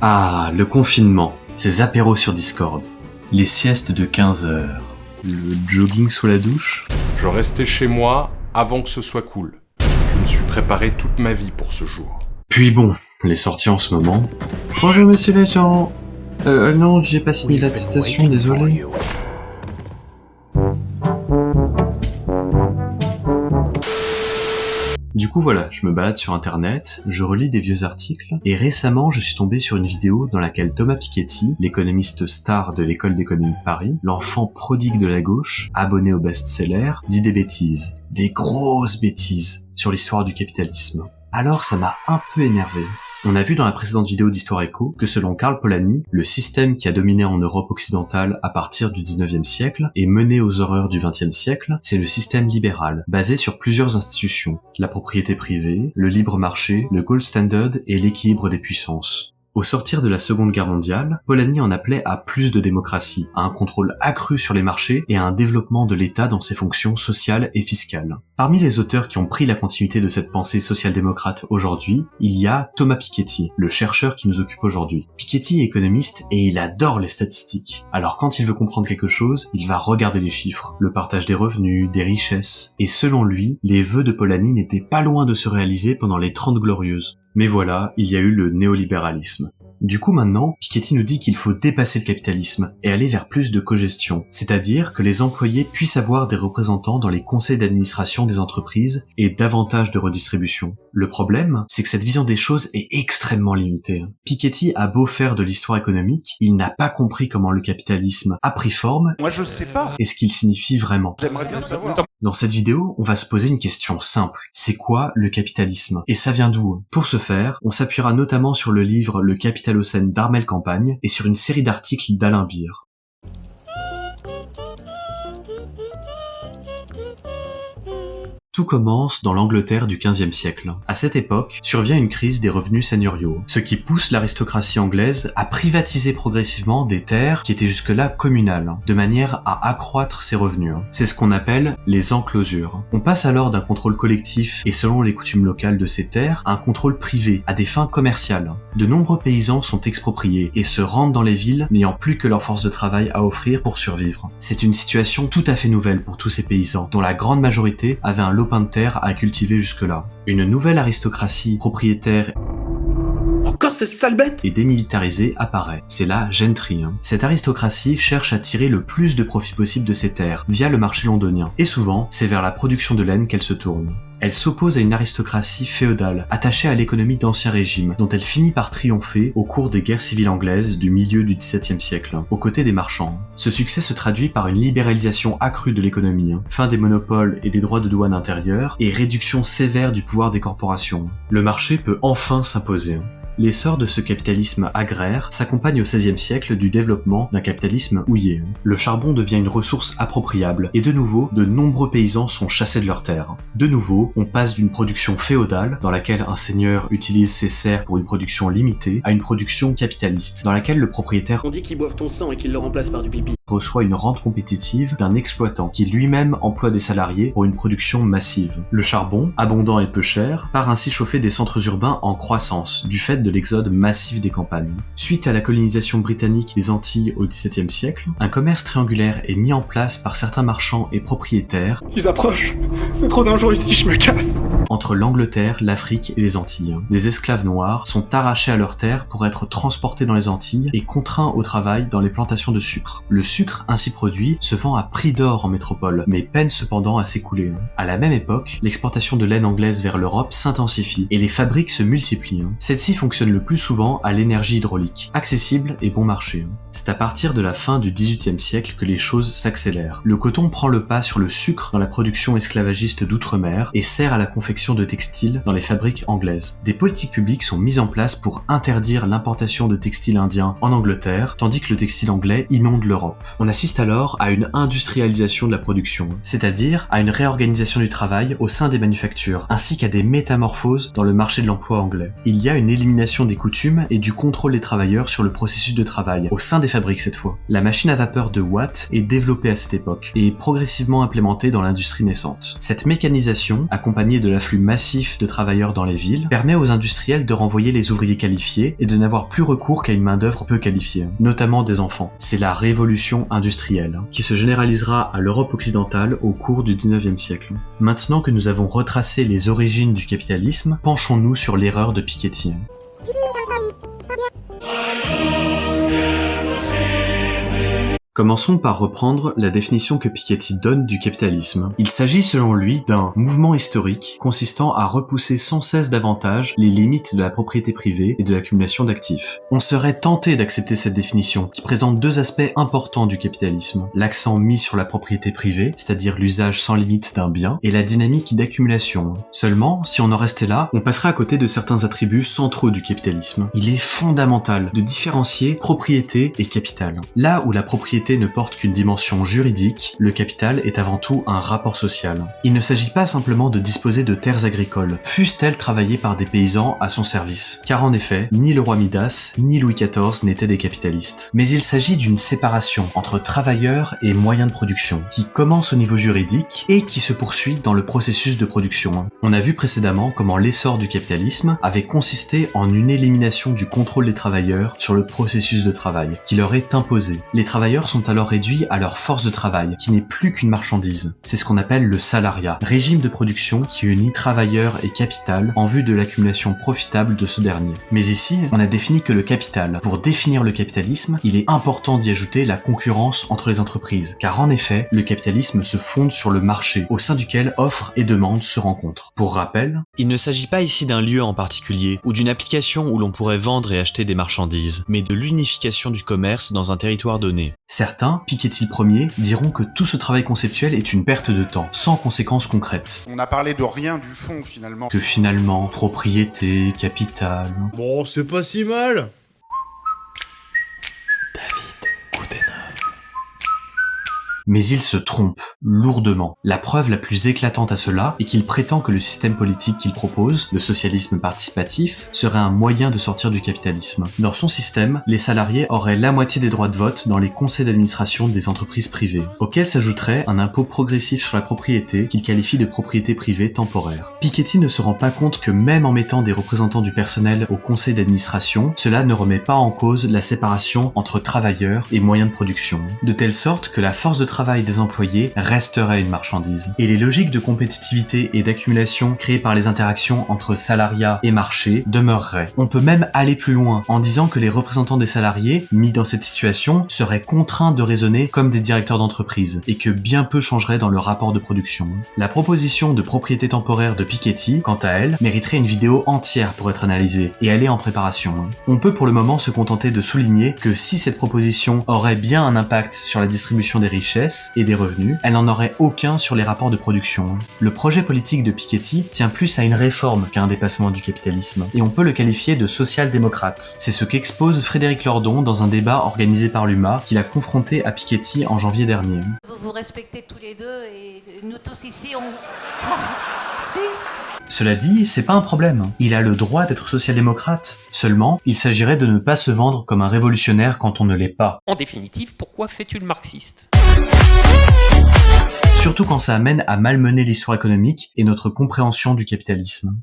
Ah, le confinement, ces apéros sur Discord, les siestes de 15 heures, le jogging sous la douche. Je restais chez moi avant que ce soit cool. Je me suis préparé toute ma vie pour ce jour. Puis bon, les sorties en ce moment. Bonjour monsieur l'agent. Non, j'ai pas signé l'attestation, désolé. Du coup voilà, je me balade sur internet, je relis des vieux articles, et récemment je suis tombé sur une vidéo dans laquelle Thomas Piketty, l'économiste star de l'école d'économie de Paris, l'enfant prodigue de la gauche, abonné au best-seller, dit des bêtises, des grosses bêtises, sur l'histoire du capitalisme. Alors ça m'a un peu énervé. On a vu dans la précédente vidéo d'Histoire Éco que selon Karl Polanyi, le système qui a dominé en Europe occidentale à partir du 19e siècle et mené aux horreurs du 20e siècle, c'est le système libéral, basé sur plusieurs institutions, la propriété privée, le libre marché, le gold standard et l'équilibre des puissances. Au sortir de la Seconde Guerre mondiale, Polanyi en appelait à plus de démocratie, à un contrôle accru sur les marchés et à un développement de l'État dans ses fonctions sociales et fiscales. Parmi les auteurs qui ont pris la continuité de cette pensée social-démocrate aujourd'hui, il y a Thomas Piketty, le chercheur qui nous occupe aujourd'hui. Piketty est économiste et il adore les statistiques. Alors quand il veut comprendre quelque chose, il va regarder les chiffres, le partage des revenus, des richesses. Et selon lui, les vœux de Polanyi n'étaient pas loin de se réaliser pendant les 30 Glorieuses. Mais voilà, il y a eu le néolibéralisme. Du coup maintenant, Piketty nous dit qu'il faut dépasser le capitalisme et aller vers plus de cogestion, c'est-à-dire que les employés puissent avoir des représentants dans les conseils d'administration des entreprises et davantage de redistribution. Le problème, c'est que cette vision des choses est extrêmement limitée. Piketty a beau faire de l'histoire économique, il n'a pas compris comment le capitalisme a pris forme. Moi je sais pas. Et ce qu'il signifie vraiment. J'aimerais bien savoir. Dans cette vidéo, on va se poser une question simple. C'est quoi le capitalisme? Et ça vient d'où? Pour ce faire, on s'appuiera notamment sur le livre Le Capitalocène d'Armel Campagne et sur une série d'articles d'Alain Beer. Tout commence dans l'Angleterre du XVe siècle. À cette époque, survient une crise des revenus seigneuriaux, ce qui pousse l'aristocratie anglaise à privatiser progressivement des terres qui étaient jusque-là communales, de manière à accroître ses revenus. C'est ce qu'on appelle les enclosures. On passe alors d'un contrôle collectif et selon les coutumes locales de ces terres, à un contrôle privé, à des fins commerciales. De nombreux paysans sont expropriés et se rendent dans les villes n'ayant plus que leur force de travail à offrir pour survivre. C'est une situation tout à fait nouvelle pour tous ces paysans, dont la grande majorité avait un lopin de terre à cultiver jusque-là. Une nouvelle aristocratie propriétaire Encore ces sales bêtes et démilitarisée apparaît. C'est la gentry. Cette aristocratie cherche à tirer le plus de profit possible de ces terres via le marché londonien. Et souvent, c'est vers la production de laine qu'elle se tourne. Elle s'oppose à une aristocratie féodale, attachée à l'économie d'Ancien Régime, dont elle finit par triompher au cours des guerres civiles anglaises du milieu du XVIIe siècle, aux côtés des marchands. Ce succès se traduit par une libéralisation accrue de l'économie, fin des monopoles et des droits de douane intérieurs, et réduction sévère du pouvoir des corporations. Le marché peut enfin s'imposer. L'essor de ce capitalisme agraire s'accompagne au XVIe siècle du développement d'un capitalisme houillé. Le charbon devient une ressource appropriable et de nouveau, de nombreux paysans sont chassés de leurs terres. De nouveau, on passe d'une production féodale, dans laquelle un seigneur utilise ses serfs pour une production limitée, à une production capitaliste, dans laquelle le propriétaire On dit qu'ils boivent ton sang et qu'ils le remplacent par du pipi. reçoit une rente compétitive d'un exploitant qui lui-même emploie des salariés pour une production massive. Le charbon, abondant et peu cher, part ainsi chauffer des centres urbains en croissance, du fait de l'exode massif des campagnes. Suite à la colonisation britannique des Antilles au XVIIe siècle, un commerce triangulaire est mis en place par certains marchands et propriétaires Ils approchent. C'est trop dangereux ici, je me casse. entre l'Angleterre, l'Afrique et les Antilles. Des esclaves noirs sont arrachés à leurs terres pour être transportés dans les Antilles et contraints au travail dans les plantations de sucre. Le sucre ainsi produit se vend à prix d'or en métropole, mais peine cependant à s'écouler. À la même époque, l'exportation de laine anglaise vers l'Europe s'intensifie et les fabriques se multiplient. Celle-ci fonctionne le plus souvent à l'énergie hydraulique, accessible et bon marché. C'est à partir de la fin du XVIIIe siècle que les choses s'accélèrent. Le coton prend le pas sur le sucre dans la production esclavagiste d'outre-mer et sert à la confection de textiles dans les fabriques anglaises. Des politiques publiques sont mises en place pour interdire l'importation de textiles indiens en Angleterre, tandis que le textile anglais inonde l'Europe. On assiste alors à une industrialisation de la production, c'est-à-dire à une réorganisation du travail au sein des manufactures, ainsi qu'à des métamorphoses dans le marché de l'emploi anglais. Il y a une élimination des coutumes et du contrôle des travailleurs sur le processus de travail, au sein des fabriques cette fois. La machine à vapeur de Watt est développée à cette époque et est progressivement implémentée dans l'industrie naissante. Cette mécanisation, accompagnée de l'afflux massif de travailleurs dans les villes, permet aux industriels de renvoyer les ouvriers qualifiés et de n'avoir plus recours qu'à une main-d'œuvre peu qualifiée, notamment des enfants. C'est la révolution industrielle, qui se généralisera à l'Europe occidentale au cours du 19e siècle. Maintenant que nous avons retracé les origines du capitalisme, penchons-nous sur l'erreur de Piketty. Commençons par reprendre la définition que Piketty donne du capitalisme. Il s'agit selon lui d'un mouvement historique consistant à repousser sans cesse davantage les limites de la propriété privée et de l'accumulation d'actifs. On serait tenté d'accepter cette définition qui présente deux aspects importants du capitalisme. L'accent mis sur la propriété privée, c'est-à-dire l'usage sans limite d'un bien, et la dynamique d'accumulation. Seulement, si on en restait là, on passerait à côté de certains attributs centraux du capitalisme. Il est fondamental de différencier propriété et capital. Là où la propriété ne porte qu'une dimension juridique, le capital est avant tout un rapport social. Il ne s'agit pas simplement de disposer de terres agricoles, fussent-elles travaillées par des paysans à son service. Car en effet, ni le roi Midas, ni Louis XIV n'étaient des capitalistes. Mais il s'agit d'une séparation entre travailleurs et moyens de production, qui commence au niveau juridique et qui se poursuit dans le processus de production. On a vu précédemment comment l'essor du capitalisme avait consisté en une élimination du contrôle des travailleurs sur le processus de travail, qui leur est imposé. Les travailleurs sont alors réduits à leur force de travail, qui n'est plus qu'une marchandise. C'est ce qu'on appelle le salariat, régime de production qui unit travailleurs et capital en vue de l'accumulation profitable de ce dernier. Mais ici, on a défini que le capital. Pour définir le capitalisme, il est important d'y ajouter la concurrence entre les entreprises, car en effet, le capitalisme se fonde sur le marché, au sein duquel offre et demande se rencontrent. Pour rappel, il ne s'agit pas ici d'un lieu en particulier, ou d'une application où l'on pourrait vendre et acheter des marchandises, mais de l'unification du commerce dans un territoire donné. Certains, Piketty le premier, diront que tout ce travail conceptuel est une perte de temps, sans conséquences concrètes. On a parlé de rien du fond finalement. Que finalement, propriété, capital... Bon, c'est pas si mal. Mais il se trompe, lourdement. La preuve la plus éclatante à cela est qu'il prétend que le système politique qu'il propose, le socialisme participatif, serait un moyen de sortir du capitalisme. Dans son système, les salariés auraient la moitié des droits de vote dans les conseils d'administration des entreprises privées, auxquels s'ajouterait un impôt progressif sur la propriété qu'il qualifie de propriété privée temporaire. Piketty ne se rend pas compte que même en mettant des représentants du personnel au conseil d'administration, cela ne remet pas en cause la séparation entre travailleurs et moyens de production, de telle sorte que la force de travail des employés resterait une marchandise. Et les logiques de compétitivité et d'accumulation créées par les interactions entre salariat et marché demeureraient. On peut même aller plus loin en disant que les représentants des salariés, mis dans cette situation, seraient contraints de raisonner comme des directeurs d'entreprise et que bien peu changerait dans le rapport de production. La proposition de propriété temporaire de Piketty, quant à elle, mériterait une vidéo entière pour être analysée et elle est en préparation. On peut pour le moment se contenter de souligner que si cette proposition aurait bien un impact sur la distribution des richesses et des revenus, elle n'en aurait aucun sur les rapports de production. Le projet politique de Piketty tient plus à une réforme qu'à un dépassement du capitalisme, et on peut le qualifier de social-démocrate. C'est ce qu'expose Frédéric Lordon dans un débat organisé par l'UMA qu'il a confronté à Piketty en janvier dernier. Vous vous respectez tous les deux et nous tous ici on... Si. Cela dit, c'est pas un problème. Il a le droit d'être social-démocrate. Seulement, il s'agirait de ne pas se vendre comme un révolutionnaire quand on ne l'est pas. En définitive, pourquoi fais-tu le marxiste ? Surtout quand ça amène à malmener l'histoire économique et notre compréhension du capitalisme.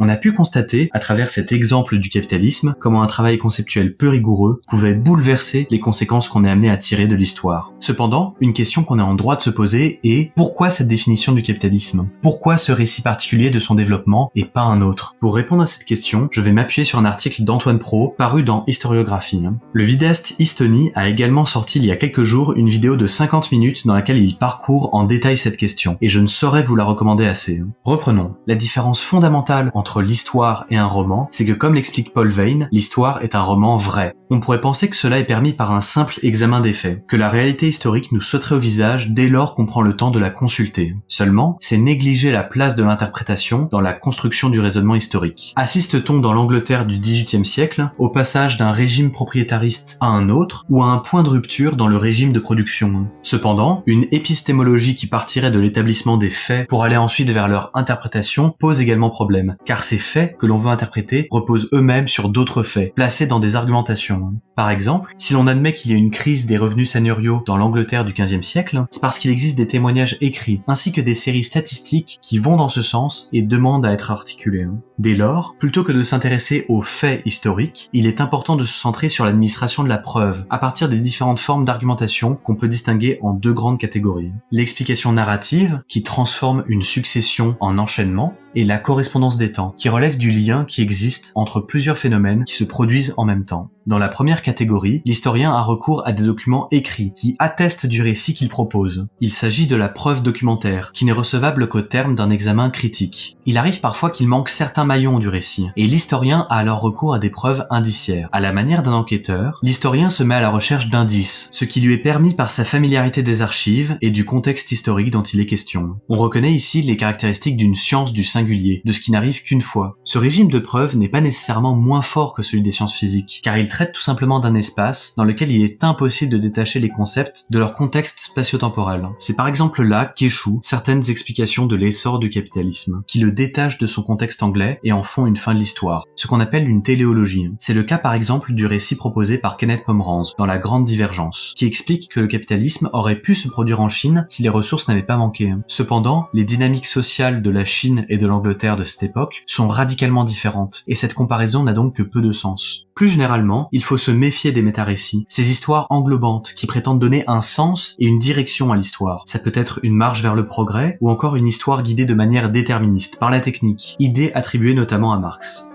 On a pu constater, à travers cet exemple du capitalisme, comment un travail conceptuel peu rigoureux pouvait bouleverser les conséquences qu'on est amené à tirer de l'histoire. Cependant, une question qu'on est en droit de se poser est pourquoi cette définition du capitalisme ? Pourquoi ce récit particulier de son développement et pas un autre ? Pour répondre à cette question, je vais m'appuyer sur un article d'Antoine Pro, paru dans Historiographie. Le vidéaste Eastony a également sorti il y a quelques jours une vidéo de 50 minutes dans laquelle il parcourt en détail cette question, et je ne saurais vous la recommander assez. Reprenons. La différence fondamentale entre entre l'histoire et un roman, c'est que comme l'explique Paul Veyne, l'histoire est un roman vrai. On pourrait penser que cela est permis par un simple examen des faits, que la réalité historique nous sauterait au visage dès lors qu'on prend le temps de la consulter. Seulement, c'est négliger la place de l'interprétation dans la construction du raisonnement historique. Assiste-t-on dans l'Angleterre du XVIIIe siècle au passage d'un régime propriétariste à un autre ou à un point de rupture dans le régime de production? Cependant, une épistémologie qui partirait de l'établissement des faits pour aller ensuite vers leur interprétation pose également problème, car ces faits que l'on veut interpréter reposent eux-mêmes sur d'autres faits, placés dans des argumentations. Par exemple, si l'on admet qu'il y a une crise des revenus seigneuriaux dans l'Angleterre du XVe siècle, c'est parce qu'il existe des témoignages écrits, ainsi que des séries statistiques qui vont dans ce sens et demandent à être articulées. Dès lors, plutôt que de s'intéresser aux faits historiques, il est important de se centrer sur l'administration de la preuve, à partir des différentes formes d'argumentation qu'on peut distinguer en deux grandes catégories. L'explication narrative, qui transforme une succession en enchaînement, et la correspondance des temps, qui relève du lien qui existe entre plusieurs phénomènes qui se produisent en même temps. Dans la première catégorie, l'historien a recours à des documents écrits qui attestent du récit qu'il propose. Il s'agit de la preuve documentaire, qui n'est recevable qu'au terme d'un examen critique. Il arrive parfois qu'il manque certains maillons du récit, et l'historien a alors recours à des preuves indiciaires. À la manière d'un enquêteur, l'historien se met à la recherche d'indices, ce qui lui est permis par sa familiarité des archives et du contexte historique dont il est question. On reconnaît ici les caractéristiques d'une science du singulier, de ce qui n'arrive qu'une fois. Ce régime de preuve n'est pas nécessairement moins fort que celui des sciences physiques, car il traite tout simplement d'un espace dans lequel il est impossible de détacher les concepts de leur contexte spatio-temporel. C'est par exemple là qu'échouent certaines explications de l'essor du capitalisme, qui le détachent de son contexte anglais et en font une fin de l'histoire, ce qu'on appelle une téléologie. C'est le cas par exemple du récit proposé par Kenneth Pomeranz dans La Grande Divergence, qui explique que le capitalisme aurait pu se produire en Chine si les ressources n'avaient pas manqué. Cependant, les dynamiques sociales de la Chine et de l'Angleterre de cette époque sont radicalement différentes, et cette comparaison n'a donc que peu de sens. Plus généralement, il faut se méfier des métarécits, ces histoires englobantes qui prétendent donner un sens et une direction à l'histoire. Ça peut être une marche vers le progrès, ou encore une histoire guidée de manière déterministe par la technique, idée attribuée notamment à Marx.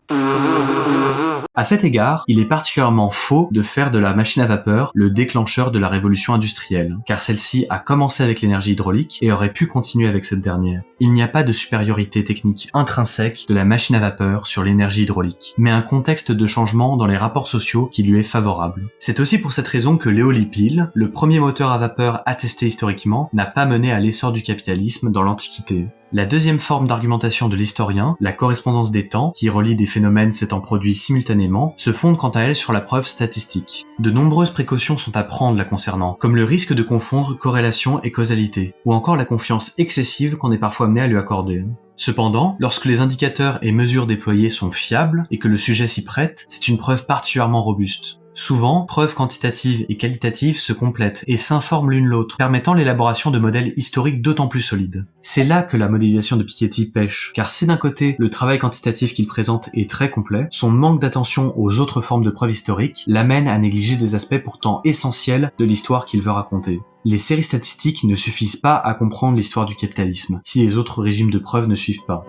À cet égard, il est particulièrement faux de faire de la machine à vapeur le déclencheur de la révolution industrielle, car celle-ci a commencé avec l'énergie hydraulique et aurait pu continuer avec cette dernière. Il n'y a pas de supériorité technique intrinsèque de la machine à vapeur sur l'énergie hydraulique, mais un contexte de changement dans les rapports sociaux qui lui est favorable. C'est aussi pour cette raison que l'éolipile, le premier moteur à vapeur attesté historiquement, n'a pas mené à l'essor du capitalisme dans l'Antiquité. La deuxième forme d'argumentation de l'historien, la correspondance des temps, qui relie des phénomènes s'étant produits simultanément, se fonde quant à elle sur la preuve statistique. De nombreuses précautions sont à prendre la concernant, comme le risque de confondre corrélation et causalité, ou encore la confiance excessive qu'on est parfois amené à lui accorder. Cependant, lorsque les indicateurs et mesures déployés sont fiables et que le sujet s'y prête, c'est une preuve particulièrement robuste. Souvent, preuves quantitatives et qualitatives se complètent et s'informent l'une l'autre, permettant l'élaboration de modèles historiques d'autant plus solides. C'est là que la modélisation de Piketty pêche, car si d'un côté, le travail quantitatif qu'il présente est très complet, son manque d'attention aux autres formes de preuves historiques l'amène à négliger des aspects pourtant essentiels de l'histoire qu'il veut raconter. Les séries statistiques ne suffisent pas à comprendre l'histoire du capitalisme, si les autres régimes de preuves ne suivent pas.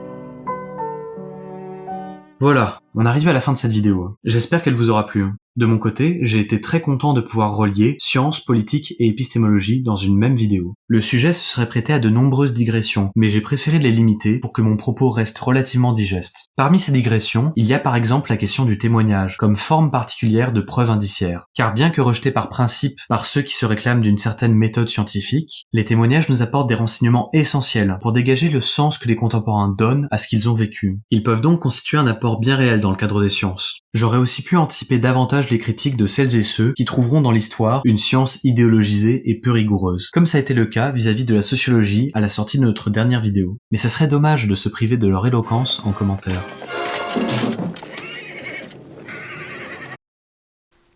Voilà, on arrive à la fin de cette vidéo. J'espère qu'elle vous aura plu. De mon côté, j'ai été très content de pouvoir relier science, politique et épistémologie dans une même vidéo. Le sujet se serait prêté à de nombreuses digressions, mais j'ai préféré les limiter pour que mon propos reste relativement digeste. Parmi ces digressions, il y a par exemple la question du témoignage, comme forme particulière de preuve indiciaire. Car bien que rejetés par principe par ceux qui se réclament d'une certaine méthode scientifique, les témoignages nous apportent des renseignements essentiels pour dégager le sens que les contemporains donnent à ce qu'ils ont vécu. Ils peuvent donc constituer un apport bien réel dans le cadre des sciences. J'aurais aussi pu anticiper davantage les critiques de celles et ceux qui trouveront dans l'histoire une science idéologisée et peu rigoureuse, comme ça a été le cas vis-à-vis de la sociologie à la sortie de notre dernière vidéo. Mais ça serait dommage de se priver de leur éloquence en commentaire.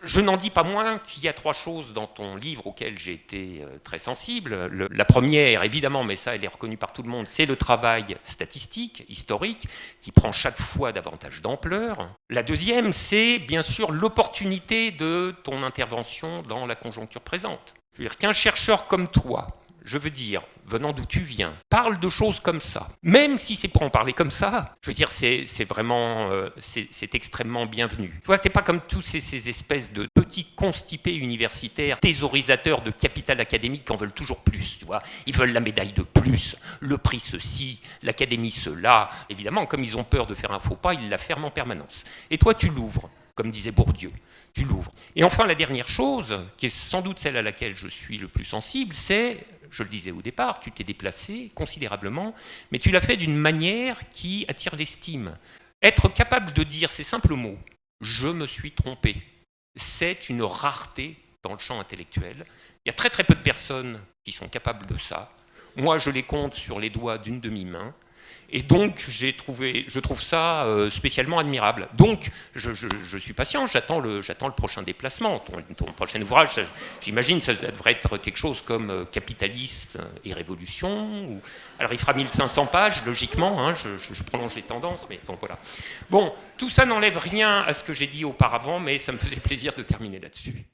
Je n'en dis pas moins qu'il y a 3 choses dans ton livre auxquelles j'ai été très sensible. La première, évidemment, mais ça elle est reconnue par tout le monde, c'est le travail statistique, historique, qui prend chaque fois davantage d'ampleur. La deuxième, c'est bien sûr l'opportunité de ton intervention dans la conjoncture présente. Je veux dire qu'un chercheur comme toi, je veux dire, venant d'où tu viens, parle de choses comme ça, même si c'est pour en parler comme ça, je veux dire, c'est vraiment, c'est extrêmement bienvenu. Tu vois, c'est pas comme tous ces espèces de petits constipés universitaires, thésaurisateurs de capital académique qui en veulent toujours plus, tu vois. Ils veulent la médaille de plus, le prix ceci, l'académie cela. Évidemment, comme ils ont peur de faire un faux pas, ils la ferment en permanence. Et toi, tu l'ouvres, comme disait Bourdieu, tu l'ouvres. Et enfin, la dernière chose, qui est sans doute celle à laquelle je suis le plus sensible, c'est, je le disais au départ, tu t'es déplacé considérablement, mais tu l'as fait d'une manière qui attire l'estime. Être capable de dire ces simples mots, je me suis trompé, c'est une rareté dans le champ intellectuel. Il y a très très peu de personnes qui sont capables de ça. Moi, je les compte sur les doigts d'une demi-main. Et donc, je trouve ça spécialement admirable. Donc, je suis patient, j'attends le prochain déplacement, ton prochain ouvrage. J'imagine ça devrait être quelque chose comme Capitalisme et Révolution. Alors, il fera 1500 pages, logiquement, hein, je prolonge les tendances, mais bon, voilà. Bon, tout ça n'enlève rien à ce que j'ai dit auparavant, mais ça me faisait plaisir de terminer là-dessus.